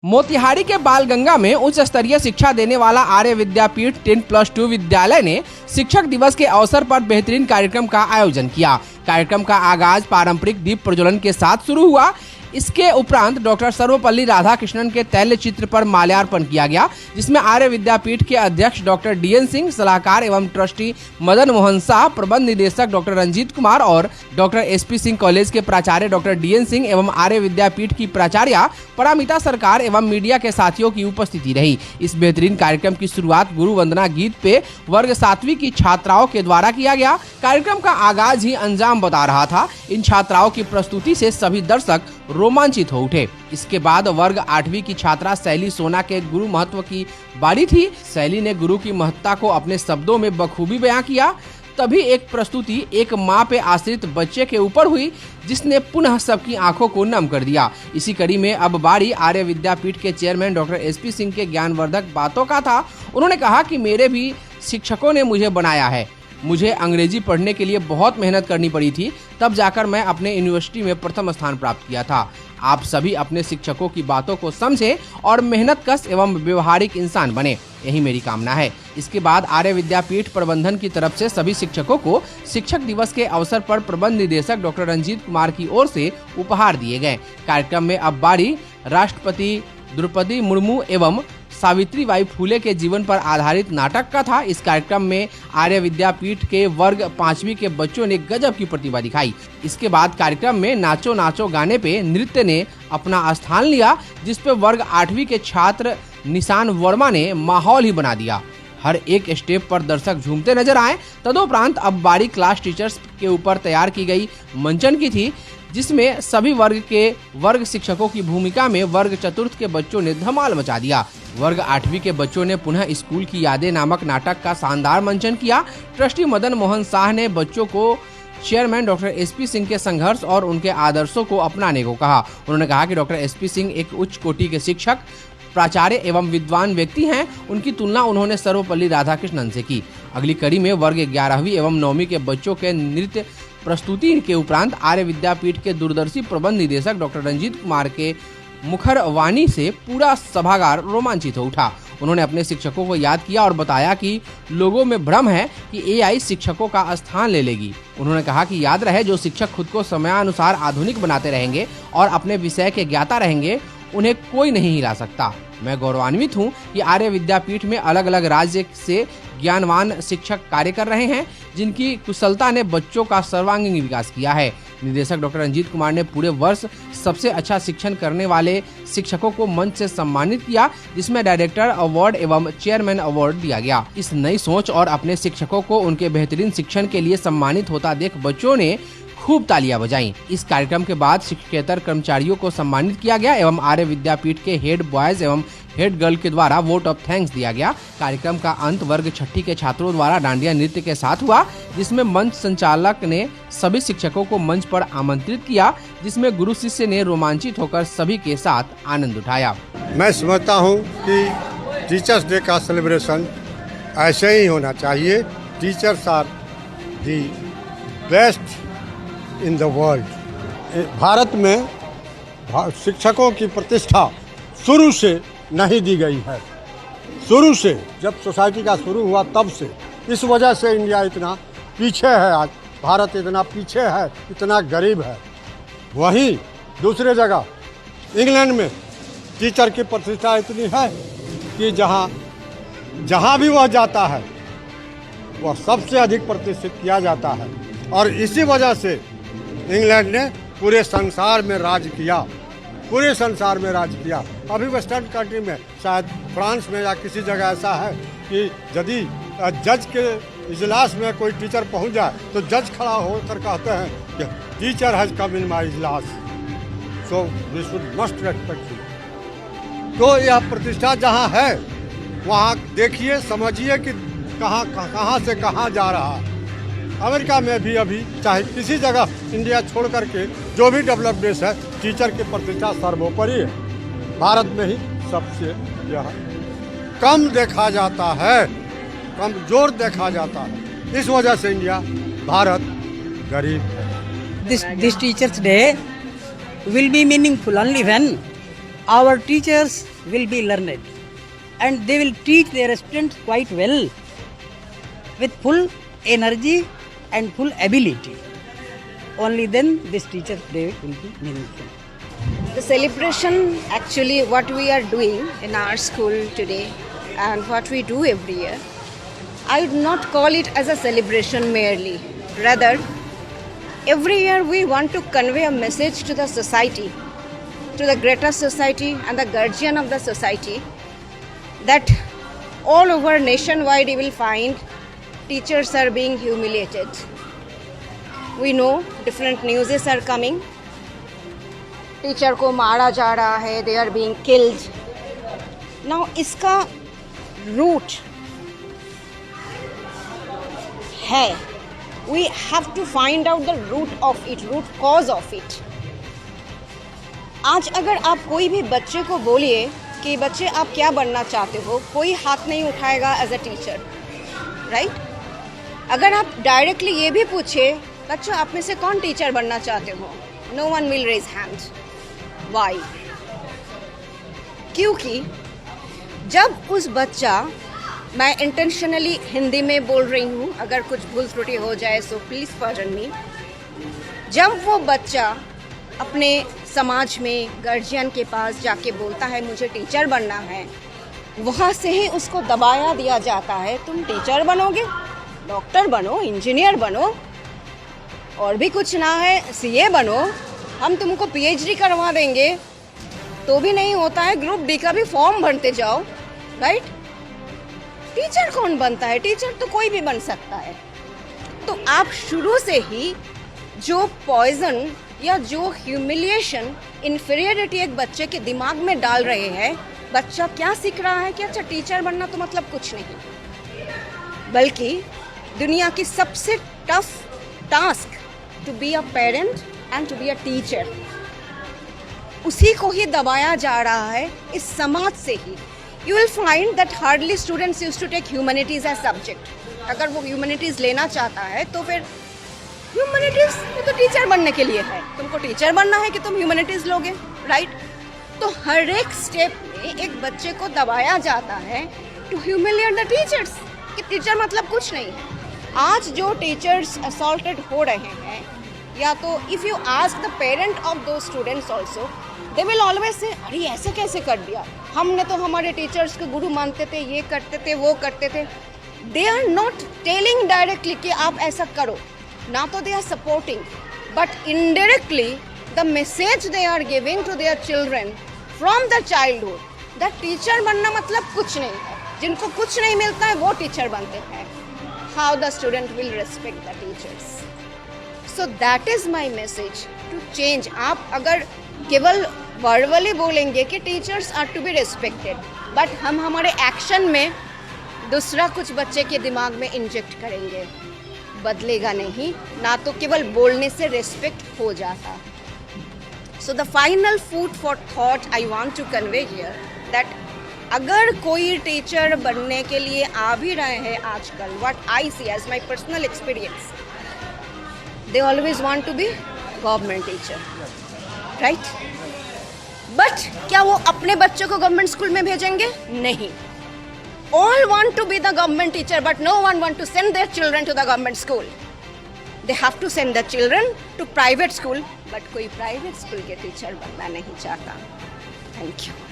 मोतिहारी के बालगंगा में उच्च स्तरीय शिक्षा देने वाला आर्य विद्यापीठ 10+2 विद्यालय ने शिक्षक दिवस के अवसर पर बेहतरीन कार्यक्रम का आयोजन किया। कार्यक्रम का आगाज पारंपरिक दीप प्रज्वलन के साथ शुरू हुआ। इसके उपरांत डॉक्टर सर्वपल्ली राधाकृष्णन के तैल्य चित्र पर माल्यार्पण किया गया, जिसमें आर्य विद्यापीठ के अध्यक्ष डॉक्टर DN सिंह, सलाहकार एवं ट्रस्टी मदन मोहन शाह, प्रबंध निदेशक डॉक्टर रंजीत कुमार और डॉक्टर SP सिंह कॉलेज के प्राचार्य डॉक्टर DN सिंह एवं आर्य विद्यापीठ की प्राचार्य परामिता सरकार एवं मीडिया के साथियों की उपस्थिति रही। इस बेहतरीन कार्यक्रम की शुरुआत गुरु वंदना गीत पे वर्ग 7वीं की छात्राओं के द्वारा किया गया। कार्यक्रम का आगाज ही अंजाम बता रहा था। इन छात्राओं की प्रस्तुति से सभी दर्शक रोमांचित हो उठे। इसके बाद वर्ग 8वीं की छात्रा शैली सोना के गुरु महत्व की बारी थी। शैली ने गुरु की महत्ता को अपने शब्दों में बखूबी बयां किया। तभी एक प्रस्तुति एक मां पे आश्रित बच्चे के ऊपर हुई, जिसने पुनः सबकी आंखों को नम कर दिया। इसी कड़ी में अब बारी आर्य विद्यापीठ के चेयरमैन डॉक्टर SP सिंह के ज्ञानवर्धक बातों का था। उन्होंने कहा कि मेरे भी शिक्षकों ने मुझे बनाया है। मुझे अंग्रेजी पढ़ने के लिए बहुत मेहनत करनी पड़ी थी, तब जाकर मैं अपने यूनिवर्सिटी में प्रथम स्थान प्राप्त किया था। आप सभी अपने शिक्षकों की बातों को समझें और मेहनतकश एवं व्यवहारिक इंसान बने, यही मेरी कामना है। इसके बाद आर्य विद्यापीठ प्रबंधन की तरफ से सभी शिक्षकों को शिक्षक दिवस के अवसर पर प्रबंध निदेशक डॉक्टर रंजीत कुमार की ओर से उपहार दिए गए। कार्यक्रम में अब बारी राष्ट्रपति द्रौपदी मुर्मू एवं सावित्रीबाई फुले के जीवन पर आधारित नाटक का था। इस कार्यक्रम में आर्य विद्यापीठ के वर्ग 5वीं के बच्चों ने गजब की प्रतिभा दिखाई। इसके बाद कार्यक्रम में नाचो नाचो गाने पे नृत्य ने अपना स्थान लिया, जिस पे वर्ग 8वीं के छात्र निशान वर्मा ने माहौल ही बना दिया। हर एक स्टेप पर दर्शक झूमते नजर आए। तदुपरांत अब बारी क्लास टीचर्स के ऊपर तैयार की गई मंचन की थी, जिसमें सभी वर्ग के वर्ग शिक्षकों की भूमिका में वर्ग 4th के बच्चों ने धमाल मचा दिया। वर्ग 8वीं के बच्चों ने पुनः स्कूल की यादें नामक नाटक का शानदार मंचन किया। ट्रस्टी मदन मोहन शाह ने बच्चों को चेयरमैन डॉक्टर SP सिंह के संघर्ष और उनके आदर्शों को अपनाने को कहा। उन्होंने कहा कि डॉक्टर SP सिंह एक उच्च कोटि के शिक्षक, प्राचार्य एवं विद्वान व्यक्ति हैं। उनकी तुलना उन्होंने सर्वपल्ली राधाकृष्णन से की। अगली कड़ी में वर्ग 11वीं एवं 9वीं के बच्चों के नृत्य प्रस्तुति के उपरांत आर्य विद्यापीठ के दूरदर्शी प्रबंध निदेशक डॉक्टर रंजीत कुमार के मुखर वाणी से पूरा सभागार रोमांचित हो उठा। उन्होंने अपने शिक्षकों को याद किया और बताया कि लोगों में भ्रम है कि AI शिक्षकों का स्थान ले लेगी। उन्होंने कहा कि याद रहे, जो शिक्षक खुद को समयानुसार आधुनिक बनाते रहेंगे और अपने विषय के ज्ञाता रहेंगे, उन्हें कोई नहीं हिला सकता। मैं गौरवान्वित हूँ कि आर्य विद्यापीठ में अलग अलग राज्य से ज्ञानवान शिक्षक कार्य कर रहे हैं, जिनकी कुशलता ने बच्चों का सर्वांगीण विकास किया है। निदेशक डॉक्टर रंजीत कुमार ने पूरे वर्ष सबसे अच्छा शिक्षण करने वाले शिक्षकों को मंच से सम्मानित किया, जिसमें डायरेक्टर अवार्ड एवं चेयरमैन अवार्ड दिया गया। इस नई सोच और अपने शिक्षकों को उनके बेहतरीन शिक्षण के लिए सम्मानित होता देख बच्चों ने खूब तालियां बजाईं। इस कार्यक्रम के बाद शिक्षकेतर कर्मचारियों को सम्मानित किया गया एवं आर्य विद्यापीठ के हेड बॉयज एवं हेड गर्ल के द्वारा वोट ऑफ थैंक्स दिया गया। कार्यक्रम का अंत वर्ग 6ठी के छात्रों द्वारा डांडिया नृत्य के साथ हुआ, जिसमें मंच संचालक ने सभी शिक्षकों को मंच पर आमंत्रित किया, जिसमें गुरु शिष्य ने रोमांचित होकर सभी के साथ आनंद उठाया। मैं समझता हूँ कि टीचर्स डे का सेलिब्रेशन ऐसे ही होना चाहिए। Teachers are the best in the world. Bharat में शिक्षकों की प्रतिष्ठा शुरू से नहीं दी गई है। शुरू से जब सोसाइटी का शुरू हुआ तब से, इस वजह से इंडिया इतना पीछे है। आज भारत इतना पीछे है, इतना गरीब है। वहीं दूसरे जगह इंग्लैंड में टीचर की प्रतिष्ठा इतनी है कि जहाँ भी वह जाता है वह सबसे अधिक प्रतिष्ठित किया जाता है। और इसी वजह से इंग्लैंड ने पूरे संसार में राज किया, पूरे संसार में राज किया। अभी वेस्टर्न कंट्री में, शायद फ्रांस में या किसी जगह ऐसा है कि यदि जज के इजलास में कोई टीचर पहुंच जाए तो जज खड़ा होकर कहते हैं कि teacher has come in my इजलास, so we should must respect you. तो यह प्रतिष्ठा जहां है वहां देखिए, समझिए कि कहां से कहां जा रहा है। अमेरिका में भी अभी चाहे किसी जगह इंडिया छोड़ करके जो भी डेवलप देश है, टीचर की प्रतिष्ठा सर्वोपरि है। भारत में ही सबसे यह कम देखा जाता है, कमजोर देखा जाता है। इस वजह से इंडिया, भारत गरीब है। This Teachers Day will be meaningful only when our teachers will be learned and they will teach their students quite well with full energy and full ability. Only then this teacher's day will be meaningful. The celebration, actually what we are doing in our school today and what we do every year, I would not call it as a celebration merely. Rather, every year we want to convey a message to the society, to the greater society and the guardian of the society, that all over nationwide you will find teachers are being humiliated. We know different newses are coming. Teacher को मारा जा रहा है, they are being killed. Now इसका root है, we have to find out the root of it, root cause of it. आज अगर आप कोई भी बच्चे को बोलिए कि बच्चे आप क्या बनना चाहते हो, कोई हाथ नहीं उठाएगा एज अ टीचर, राइट? अगर आप डायरेक्टली ये भी पूछे बच्चों आप में से कौन टीचर बनना चाहते हो, no one will raise hand. Why? क्योंकि जब उस बच्चा, मैं इंटेंशनली हिंदी में बोल रही हूँ, अगर कुछ भूल त्रुटि हो जाए सो प्लीज़ पार्डन मी, जब वो बच्चा अपने समाज में गार्जियन के पास जाके बोलता है मुझे टीचर बनना है, वहाँ से ही उसको दबाया दिया जाता है तुम टीचर बनोगे, डॉक्टर बनो, इंजीनियर बनो, और भी कुछ ना है सीए बनो, हम तुमको पीएचडी करवा देंगे. तो भी नहीं होता है, ग्रुप डी का भी फॉर्म भरते जाओ, राइट? टीचर कौन बनता है? टीचर तो कोई भी बन सकता है. तो आप शुरू से ही जो पॉइजन या जो ह्यूमिलिएशन, इन्फीरियरिटी एक बच्चे के दिमाग में डाल रहे हैं, बच्चा क्या सीख रहा है कि अच्छा टीचर बनना तो मतलब कुछ नहीं, बल्कि दुनिया की सबसे tough task to be a parent and to be a teacher, उसी को ही दबाया जा रहा है इस समाज से ही. You will find that hardly students used to take humanities as subject. अगर वो ह्यूमैनिटीज लेना चाहता है तो फिर ह्यूमैनिटीज तो टीचर बनने के लिए है, तुमको टीचर बनना है कि तुम ह्यूमैनिटीज लोगे, राइट? तो हर एक स्टेप में एक बच्चे को दबाया जाता है टू ह्यूमिलिएट द टीचर्स कि टीचर मतलब कुछ नहीं है. आज जो टीचर्स असॉल्टेड हो रहे हैं, या तो if you ask the parent of दो students also, they will always say अरे ऐसे कैसे कर दिया, हमने तो हमारे टीचर्स को गुरु मानते थे, ये करते थे, वो करते थे. They are not telling directly कि आप ऐसा करो, ना तो they are supporting, but indirectly the message they are giving to their children from the childhood that teacher बनना मतलब कुछ नहीं है. जिनको कुछ नहीं मिलता है वो टीचर बनते हैं. How the student will respect the teachers? So that is my message to change. आप अगर केवल वर्बली बोलेंगे कि teachers are to be respected, but हम हमारे एक्शन में दूसरा कुछ बच्चे के दिमाग में इंजेक्ट करेंगे, बदलेगा नहीं. ना तो केवल बोलने से रिस्पेक्ट हो जाता. So the final food for thought I want to convey here that अगर कोई टीचर बनने के लिए आ भी रहे हैं आजकल, what I see as my personal experience, they always want to be government teacher, right? But क्या वो अपने बच्चों को गवर्नमेंट स्कूल में भेजेंगे? नहीं. All want to be the government teacher, but no one want to send their children to the government school. They have to send their children to private school, but कोई private school के teacher बनना नहीं चाहता. Thank you.